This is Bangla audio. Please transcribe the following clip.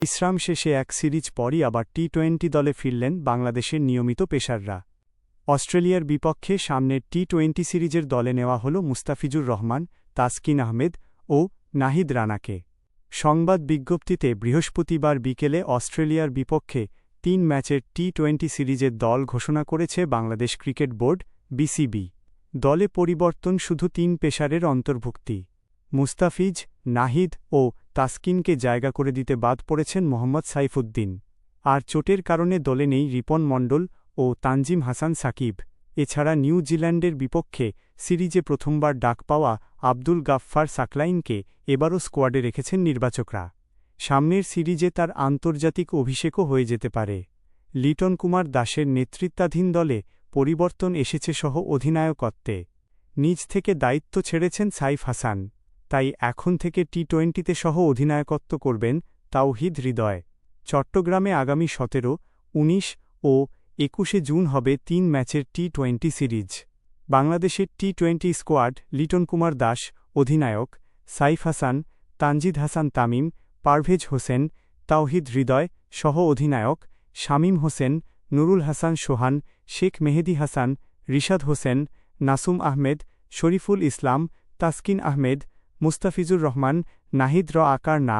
বিশ্রাম শেষে এক সিরিজ পরই আবার টি-20 দলে ফিরলেন বাংলাদেশের নিয়মিত পেসাররা। অস্ট্রেলিয়ার বিপক্ষে সামনের টি-20 সিরিজের দলে নেওয়া হল মুস্তাফিজুর রহমান, তাসকিন আহমেদ ও নাহিদ রানাকে। সংবাদ বিজ্ঞপ্তিতে বৃহস্পতিবার বিকেলে অস্ট্রেলিয়ার বিপক্ষে ৩ ম্যাচের টি-20 সিরিজের দল ঘোষণা করেছে বাংলাদেশ ক্রিকেট বোর্ড বিসিবি। দলে পরিবর্তন শুধু ৩ পেসারের অন্তর্ভুক্তি। মুস্তাফিজ, নাহিদ ও তাসকিনকে জায়গা করে দিতে বাদ পড়েছেন মোহাম্মদ সাইফুদ্দিন। আর চোটের কারণে দলে নেই রিপন মণ্ডল ও তানজিম হাসান সাকিব। এছাড়া নিউজিল্যান্ডের বিপক্ষে সিরিজে প্রথমবার ডাক পাওয়া আব্দুল গাফফার সাকলাইনকে এবারও স্কোয়াডে রেখেছেন নির্বাচকরা। সামনের সিরিজে তার আন্তর্জাতিক অভিষেকও হয়ে যেতে পারে। লিটন কুমার দাসের নেতৃত্বাধীন দলে পরিবর্তন এসেছে সহ অধিনায়কত্বে। নিজ থেকে দায়িত্ব ছেড়েছেন সাইফ হাসান। তাই এখন থেকে টি-20তে সহ অধিনায়কত্ব করবেন তাওহিদ হৃদয়। চট্টগ্রামে আগামী ১৭, ১৯ ও ২১ জুন হবে ৩ ম্যাচের টি-20 সিরিজ। বাংলাদেশের টি-20 স্কোয়াড: লিটন কুমার দাস অধিনায়ক, সাইফ হাসান, তানজিদ হাসান তামিম, পারভেজ হোসেন, তাওহিদ হৃদয় সহ অধিনায়ক, শামীম হোসেন, নুরুল হাসান সোহান, শেখ মেহেদী হাসান, রিশাদ হোসেন, নাসুম আহমেদ, শরীফুল ইসলাম, তাসকিন আহমেদ, মুস্তাফিজুর রহমান, নাহিদ আকার না